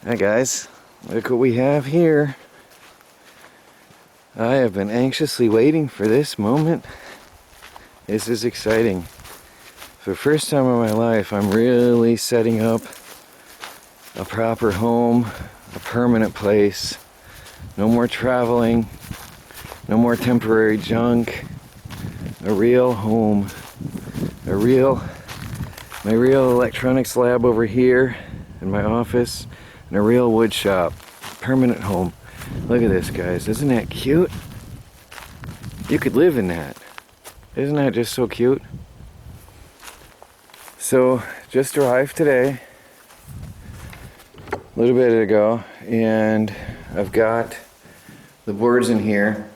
Hi guys, look what we have here. I have been anxiously waiting for this moment. This is exciting. For the first time in my life, I'm really setting up a proper home, a permanent place. No more traveling, no more temporary junk. A real home, my real electronics lab over here in my office, and a real wood shop, permanent home. Look at this, guys. Isn't that cute? You could live in that. Isn't that just so cute? So, just arrived today, a little bit ago, and I've got the boards in here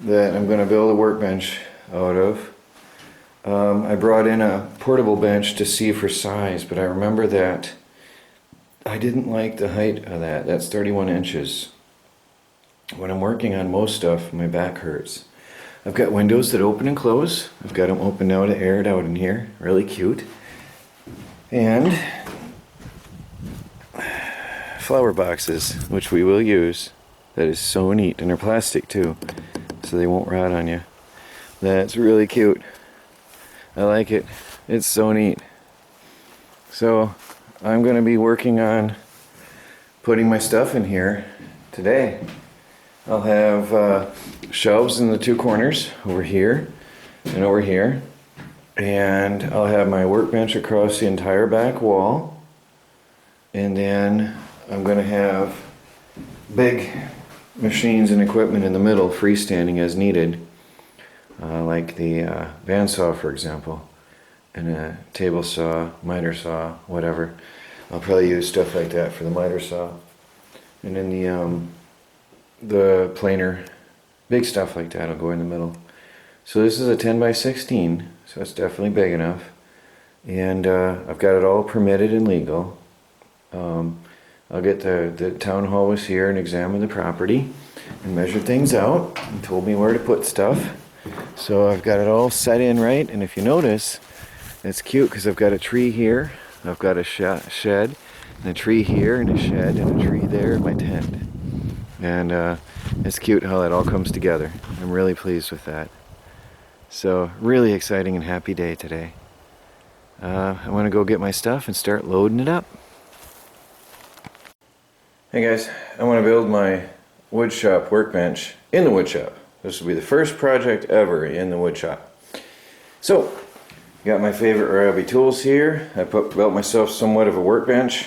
that I'm going to build a workbench out of. I brought in a portable bench to see for size, but I remember that I didn't like the height of that. That's 31 inches. When I'm working on most stuff, my back hurts. I've got windows that open and close. I've got them open now to air it out in here. Really cute. And flower boxes, which we will use. That is so neat. And they're plastic too, so they won't rot on you. That's really cute. I like it. It's so neat. So I'm going to be working on putting my stuff in here today. I'll have shelves in the two corners, over here and over here. And I'll have my workbench across the entire back wall. And then I'm going to have big machines and equipment in the middle, freestanding as needed. Like the bandsaw, for example, and a table saw, miter saw, whatever. I'll probably use stuff like that for the miter saw. And then the planer, big stuff like that will go in the middle. So this is a 10 by 16, so it's definitely big enough. And I've got it all permitted and legal. I'll get the town hall was here and examine the property and measure things out and told me where to put stuff. So I've got it all set in right, and if you notice, it's cute because I've got a tree here, I've got a shed, and a tree here, and a shed, and a tree there in my tent. And it's cute how that all comes together. I'm really pleased with that. So, really exciting and happy day today. I want to go get my stuff and start loading it up. Hey guys, I want to build my woodshop workbench in the woodshop. This will be the first project ever in the woodshop. So, got my favorite Ryobi tools here. I built myself somewhat of a workbench.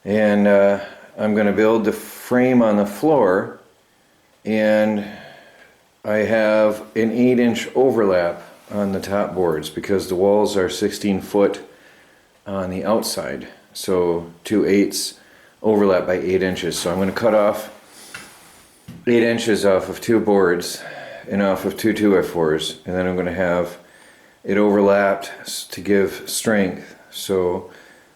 And I'm going to build the frame on the floor. And I have an 8-inch overlap on the top boards because the walls are 16 foot on the outside. So 2/8 overlap by 8 inches. So I'm going to cut off 8 inches off of two boards and off of two 2x4s, and then I'm going to have it overlapped to give strength. So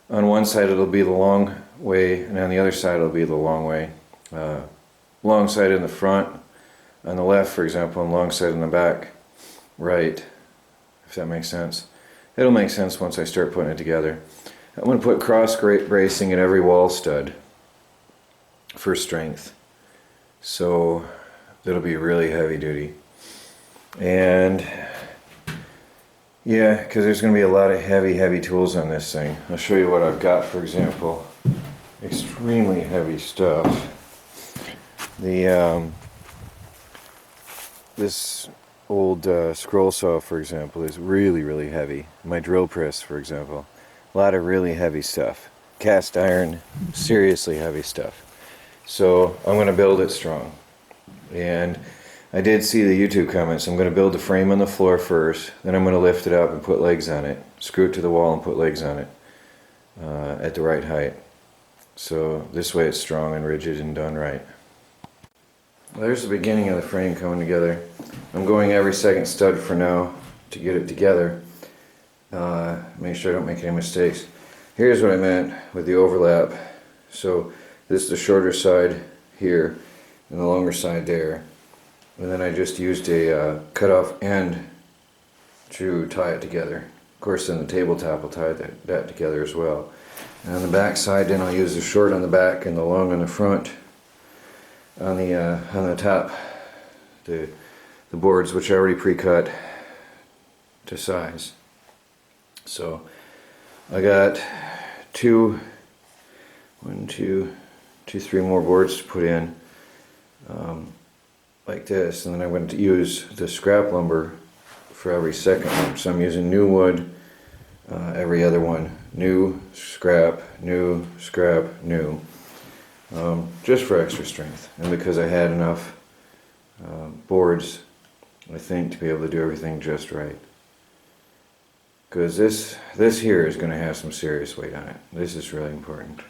on one side it'll be the long way, and on the other side it'll be the long way. Long side in the front on the left, for example, and long side in the back right, if that makes sense. It'll make sense once I start putting it together. I'm going to put cross bracing in every wall stud for strength. So it'll be really heavy duty. And yeah, because there's going to be a lot of heavy tools on this thing. I'll show you what I've got, for example. Extremely heavy stuff. This old scroll saw, for example, is really heavy. My drill press, for example. A lot of really heavy stuff. Cast iron, seriously heavy stuff. So I'm going to build it strong. And I did see the YouTube comments. I'm going to build the frame on the floor first, then I'm going to lift it up and put legs on it. Screw it to the wall and put legs on it at the right height. So this way it's strong and rigid and done right. Well, there's the beginning of the frame coming together. I'm going every second stud for now to get it together. Make sure I don't make any mistakes. Here's what I meant with the overlap. So this is the shorter side here and the longer side there. And then I just used a cut off end to tie it together. Of course, then the tabletop will tie that together as well. And on the back side, then I'll use the short on the back and the long on the front. On the top, the boards, which I already pre-cut to size. So I got three more boards to put in like this, and then I went to use the scrap lumber for every second one. So I'm using new wood every other one. New, scrap, new, scrap, new. Just for extra strength, and because I had enough boards, I think, to be able to do everything just right. Because this here is going to have some serious weight on it. This is really important.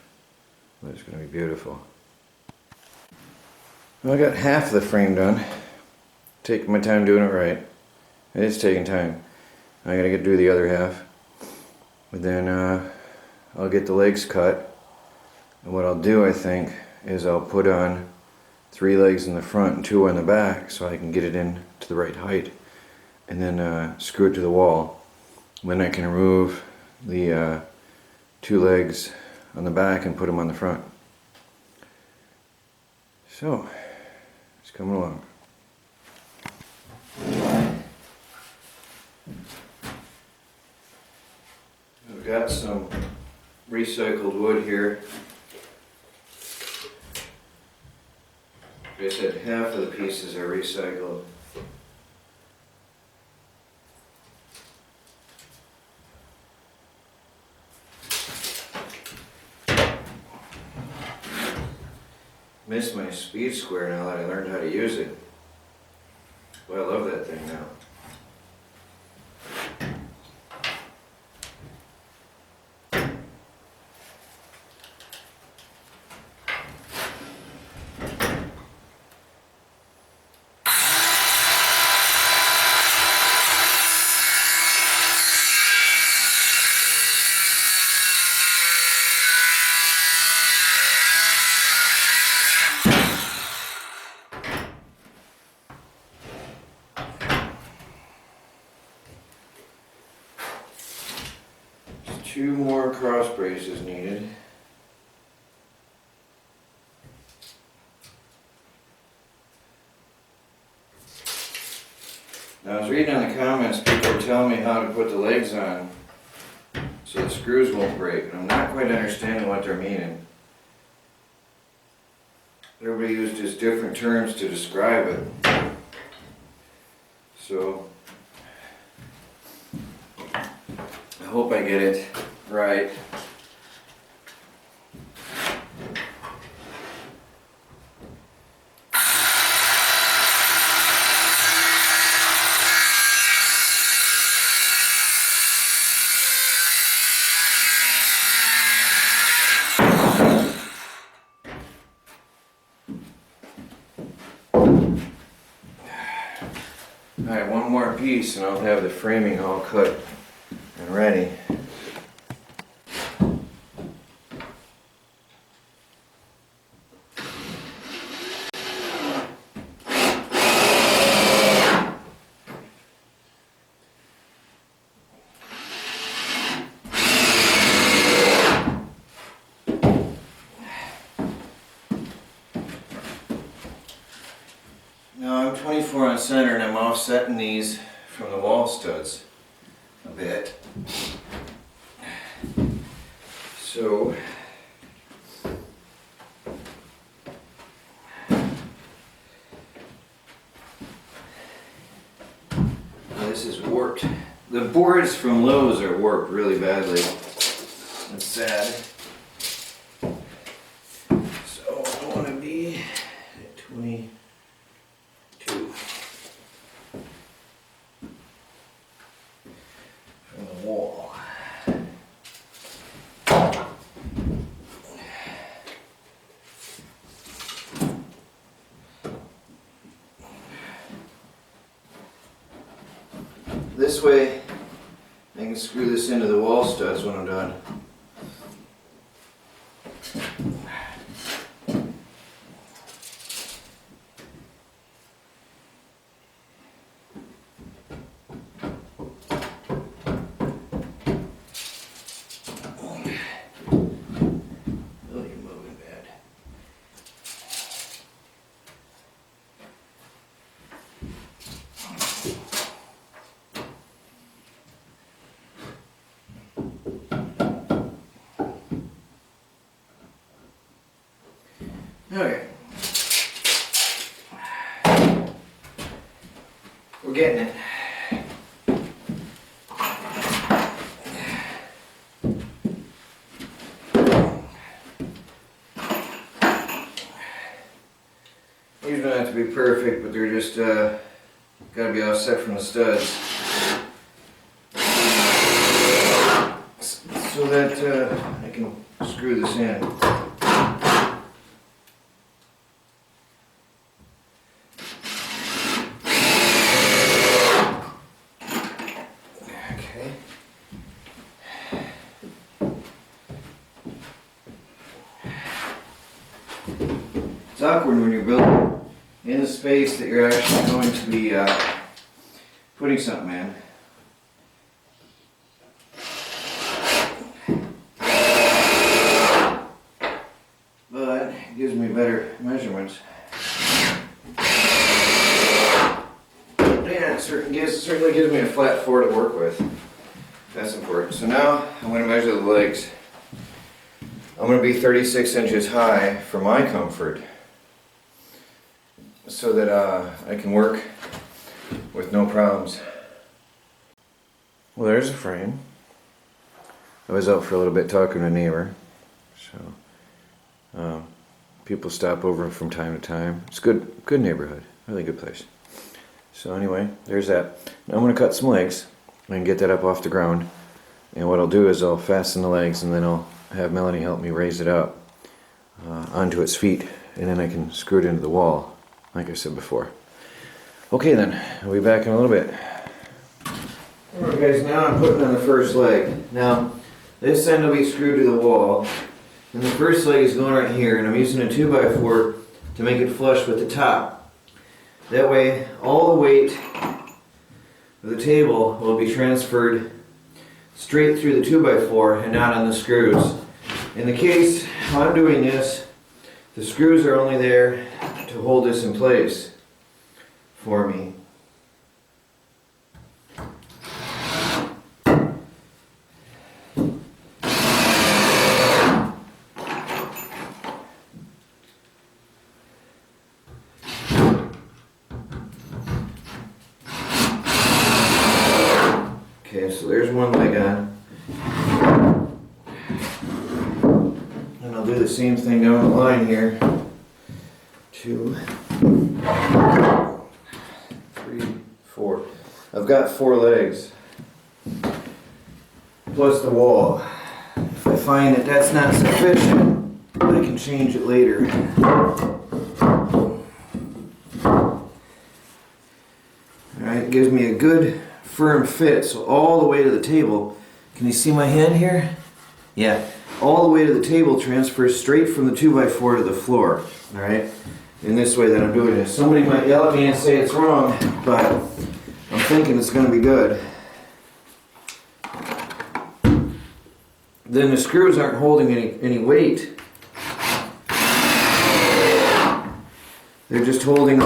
It's going to be beautiful. Well, I got half of the frame done. Taking my time doing it right. It is taking time. I gotta do the other half. But then I'll get the legs cut. And what I'll do, I think, is I'll put on 3 legs in the front and 2 on the back so I can get it in to the right height. And then screw it to the wall. Then I can remove the 2 legs on the back and put them on the front. So, it's coming along. I've got some recycled wood here. Like I said, half of the pieces are recycled. Miss my speed square now that I learned how to use it. Boy, I love that thing now. Just 2 more cross braces needed. Now, I was reading on the comments, people were telling me how to put the legs on so the screws won't break, and I'm not quite understanding what they're meaning. Everybody used just different terms to describe it. So, I hope I get it right. Alright, one more piece and I'll have the framing all cut and ready. Now I'm 24 on center and I'm offsetting these from the wall studs a bit. So this is warped. The boards from Lowe's are warped really badly. That's sad. So I want to be at 22 from the wall. This way I can screw this into the wall studs when I'm done. Okay. We're getting it. These don't have to be perfect, but they're just gotta be offset from the studs. So that I can screw this in. Okay. It's awkward when you're building in the space that you're actually going to be putting something in. But it gives me better measurements. Yeah, it certainly gives me a flat floor to work with. That's important. So now I'm going to measure the legs. I'm going to be 36 inches high for my comfort, so that I can work with no problems. Well, there's a frame. I was out for a little bit talking to a neighbor, so people stop over from time to time. It's good neighborhood, really good place. So anyway, there's that. Now I'm going to cut some legs and get that up off the ground. And what I'll do is I'll fasten the legs, and then I'll have Melanie help me raise it up onto its feet, and then I can screw it into the wall, like I said before. Okay then, I'll be back in a little bit. Alright guys, now I'm putting on the first leg. Now, this end will be screwed to the wall, and the first leg is going right here, and I'm using a 2x4 to make it flush with the top. That way, all the weight of the table will be transferred straight through the 2x4 and not on the screws. In the case how I'm doing this, the screws are only there to hold this in place for me. Okay, so there's one leg on. And I'll do the same thing down the line here. 2, 3, 4. I've got 4 legs. Plus the wall. If I find that that's not sufficient, I can change it later. Alright, it gives me a good firm fit, so all the way to the table. Can you see my hand here? Yeah, all the way to the table transfers straight from the 2x4 to the floor. Alright, in this way that I'm doing this. Somebody might yell at me and say it's wrong, but I'm thinking it's going to be good. Then the screws aren't holding any weight. They're just holding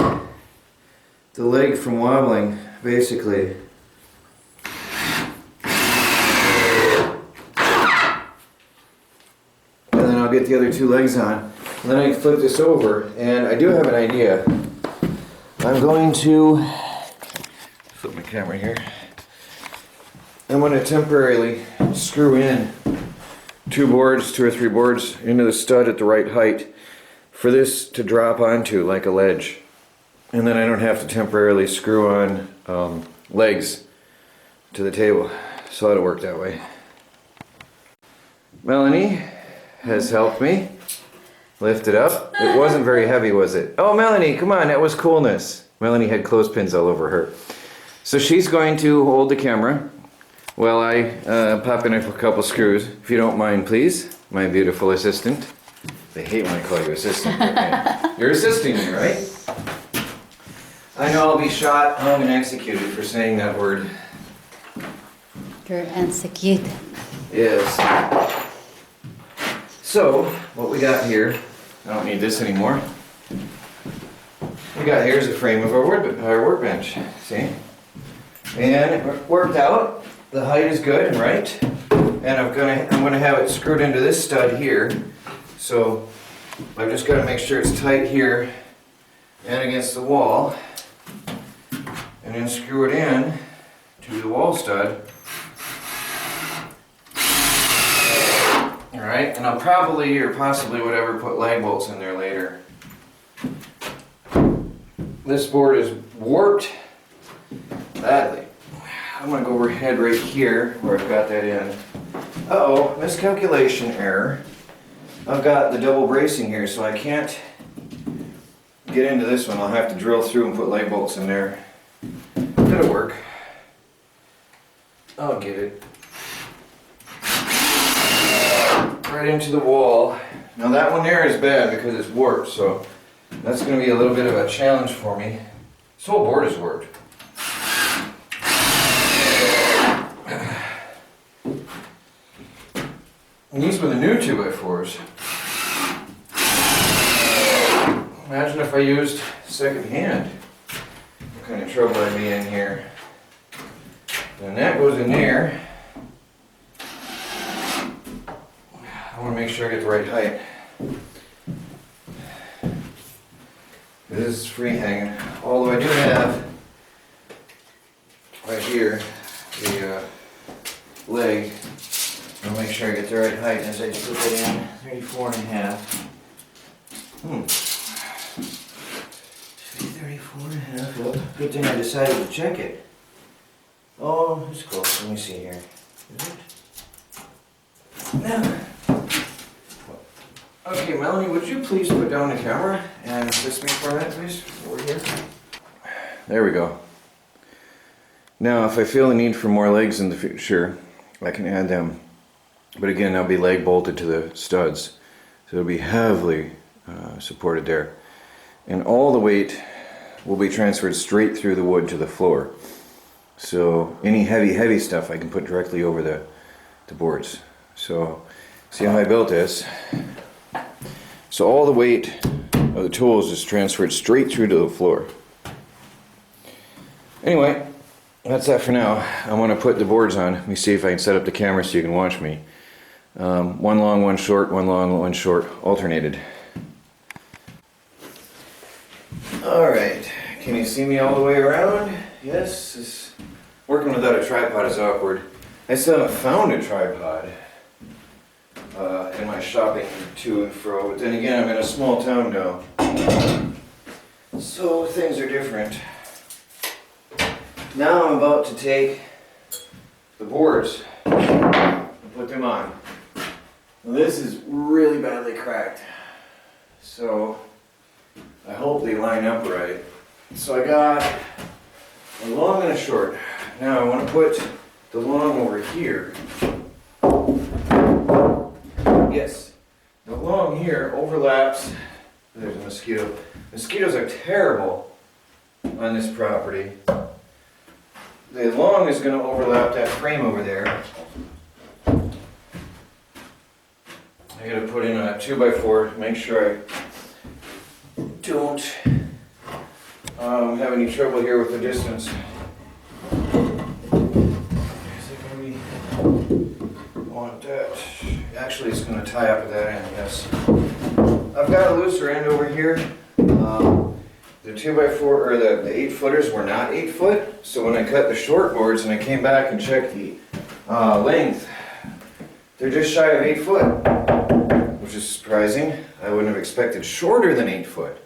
the leg from wobbling, basically. And then I'll get the other 2 legs on. And then I can flip this over, and I do have an idea. I'm going to flip my camera here. I'm going to temporarily screw in 2 or 3 boards into the stud at the right height for this to drop onto like a ledge. And then I don't have to temporarily screw on legs to the table. So it'll work that way. Melanie has helped me lift it up. It wasn't very heavy, was it? Oh, Melanie, come on, that was coolness. Melanie had clothespins all over her. So she's going to hold the camera while I pop in a couple screws, if you don't mind, please, my beautiful assistant. They hate when I call you assistant. You're assisting me, right? I know I'll be shot, hung, and executed for saying that word. You're executed. Yes. So, what we got here, I don't need this anymore. We got here is a frame of our workbench, see? And it worked out. The height is good and right. And I'm gonna have it screwed into this stud here. So I've just got to make sure it's tight here and against the wall, and then screw it in to the wall stud. Alright, and I'll probably or possibly whatever put lag bolts in there later. This board is warped badly. I'm going to go overhead right here where I've got that in. Uh-oh, miscalculation error. I've got the double bracing here, so I can't get into this one. I'll have to drill through and put lag bolts in there. That'll work. I'll get it. Right into the wall. Now that one there is bad because it's warped, so that's going to be a little bit of a challenge for me. This whole board is warped. And these were the new 2x4s. Imagine if I used second hand. What kind of trouble I'd be in here. And that goes in there. I want to make sure I get the right height. This is free hanging. Although I do have right here the leg. I'll make sure I get the right height as I just put it in. 34.5. 34.5. Well, good thing I decided to check it. Oh, it's close. Let me see here. Is it? No. Okay, Melanie, would you please put down the camera and assist me for a minute, please? Over here. There we go. Now, if I feel the need for more legs in the future, I can add them. But again, they'll be leg bolted to the studs. So it'll be heavily supported there. And all the weight will be transferred straight through the wood to the floor. So any heavy stuff I can put directly over the boards. So see how I built this? So all the weight of the tools is transferred straight through to the floor. Anyway, that's that for now. I want to put the boards on. Let me see if I can set up the camera so you can watch me. One long, one short, one long, one short, alternated. Alright, can you see me all the way around? Yes, working without a tripod is awkward. I still haven't found a tripod in my shopping to and fro, but then again I'm in a small town now, so things are different. Now I'm about to take the boards and put them on. Now this is really badly cracked, so I hope they line up right. So I got a long and a short. Now I want to put the long over here. Yes, the long here overlaps. There's a mosquito. Mosquitoes are terrible on this property. The long is going to overlap that frame over there. I got to put in a 2x4 to make sure I don't have any trouble here with the distance. Want that. Actually, it's going to tie up at that end, yes. I've got a looser end over here. The 2x4 or the 8-footers were not 8 foot, so when I cut the short boards and I came back and checked the length, they're just shy of 8 foot, which is surprising. I wouldn't have expected shorter than 8 foot.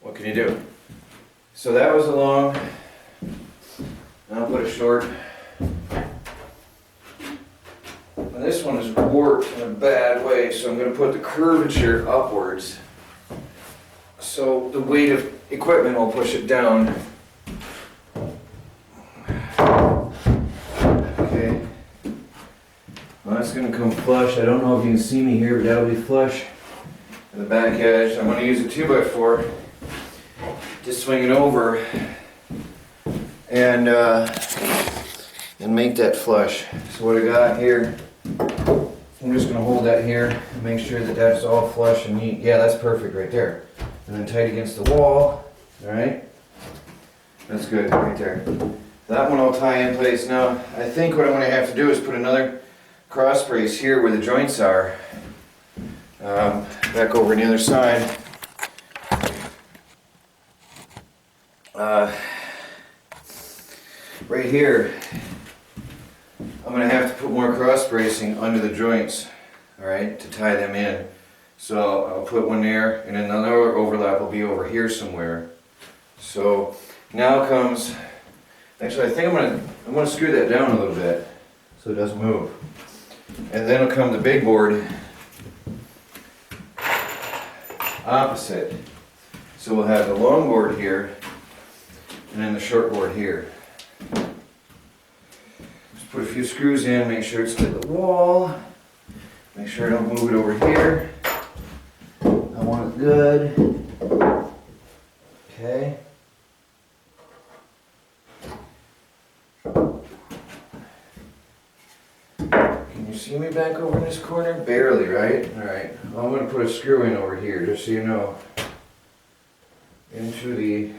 What can you do? So that was a long. Now I'll put a short. And this one is warped in a bad way, so I'm going to put the curvature upwards. So the weight of equipment will push it down. Okay. Well, that's going to come flush. I don't know if you can see me here, but that'll be flush at the back edge. I'm going to use a 2x4 to swing it over and make that flush. So what I got here, I'm just going to hold that here and make sure that that's all flush and neat. Yeah, that's perfect right there. And then tight against the wall. Alright? That's good right there. That one I'll tie in place. Now, I think what I'm going to have to do is put another cross brace here where the joints are. Back over on the other side. Right here, I'm going to have to put more cross bracing under the joints, alright, to tie them in. So I'll put one there, and then another overlap will be over here somewhere. So now comes, actually I think I'm gonna screw that down a little bit so it doesn't move. And then will come the big board opposite. So we'll have the long board here and then the short board here. Just put a few screws in, make sure it's to the wall. Make sure I don't move it over here. I want it good. Okay. Can you see me back over in this corner? Barely, right? Alright. Well, I'm going to put a screw in over here, just so you know. Into the...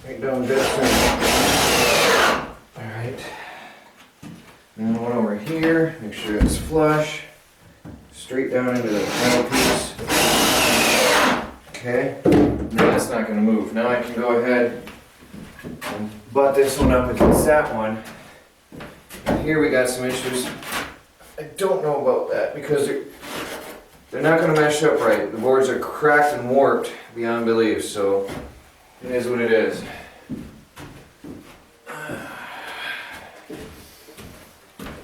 right down this thing. Alright. And one over here. Make sure it's flush. Straight down into the metal piece. Okay. Now that's not going to move. Now I can go ahead and butt this one up against that one. And here we got some issues. I don't know about that because they're not going to mesh up right. The boards are cracked and warped beyond belief, so it is what it is.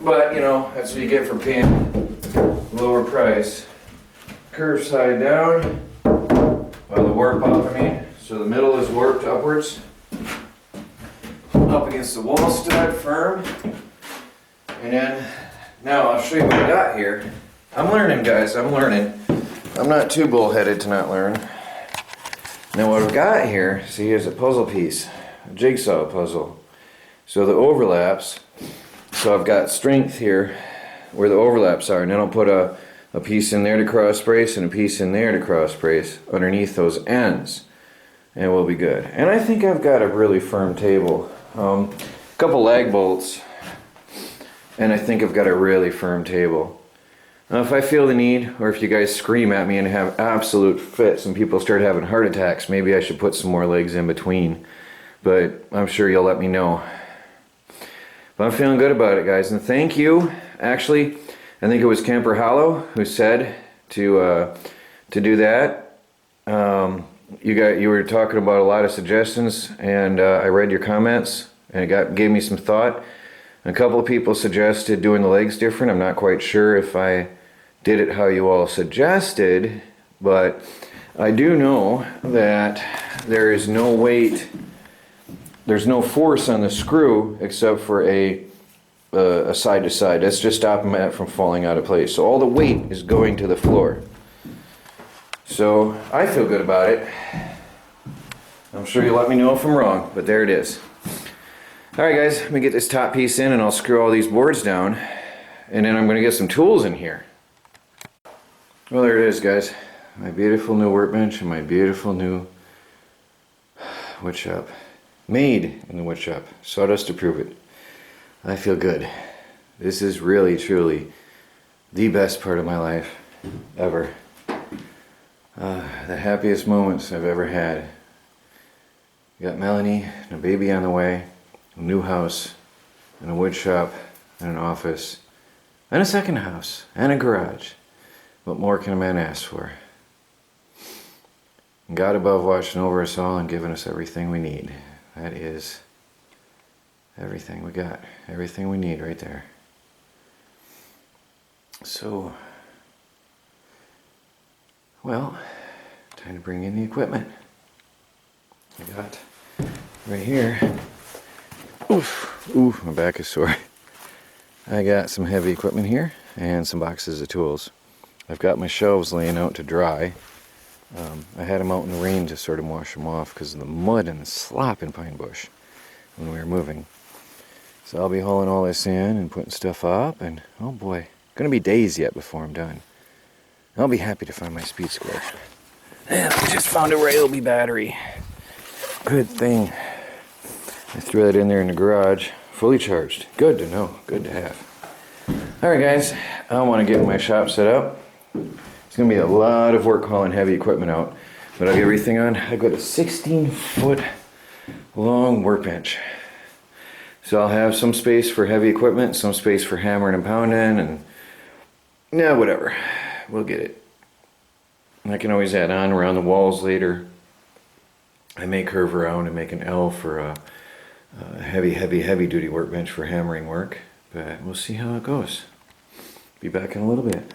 But, you know, that's what you get for paying lower price. Curve side down. Well, the warp up, I mean. So the middle is warped upwards. Up against the wall stud, firm. And then, now I'll show you what I got here. I'm learning, guys, I'm learning. I'm not too bullheaded to not learn. Now what I've got here, see, here's a puzzle piece. A jigsaw puzzle. So the overlaps, so I've got strength here where the overlaps are, and then I'll put a piece in there to cross brace and a piece in there to cross brace underneath those ends, and we'll be good. And I think I've got a really firm table. A couple lag bolts, and I think I've got a really firm table. Now if I feel the need, or if you guys scream at me and have absolute fits and people start having heart attacks, maybe I should put some more legs in between, but I'm sure you'll let me know. But I'm feeling good about it, guys, and thank you. Actually, I think it was Camper Hollow who said to do that. You were talking about a lot of suggestions, and I read your comments, and it gave me some thought. A couple of people suggested doing the legs different. I'm not quite sure if I did it how you all suggested, but I do know that there is no weight. There's no force on the screw except for a side to side. That's just stopping it from falling out of place. So all the weight is going to the floor. So I feel good about it. I'm sure you'll let me know if I'm wrong, but there it is. Alright guys, let me get this top piece in and I'll screw all these boards down, and then I'm going to get some tools in here. Well, there it is, guys. My beautiful new workbench and my beautiful new wood shop. Made in the wood shop. Sawdust to prove it. I feel good. This is really, truly the best part of my life ever. The happiest moments I've ever had. Got Melanie and a baby on the way, a new house, and a wood shop, and an office, and a second house, and a garage. What more can a man ask for? And God above watching over us all and giving us everything we need. That is everything we got. Everything we need right there. So, well, time to bring in the equipment. I got right here. Oof, my back is sore. I got some heavy equipment here and some boxes of tools. I've got my shelves laying out to dry. I had them out in the rain to sort of wash them off because of the mud and the slop in Pine Bush when we were moving. So I'll be hauling all this in and putting stuff up, and oh boy, gonna be days yet before I'm done. I'll be happy to find my speed square. And I just found a Ryobi battery. Good thing. I threw that in there in the garage, fully charged. Good to know, good to have. Alright guys, I want to get my shop set up. It's going to be a lot of work hauling heavy equipment out, but I'll get everything on. I've got a 16-foot long workbench. So I'll have some space for heavy equipment, some space for hammering and pounding, and yeah, whatever. We'll get it. I can always add on around the walls later. I may curve around and make an L for a heavy duty workbench for hammering work, but we'll see how it goes. Be back in a little bit.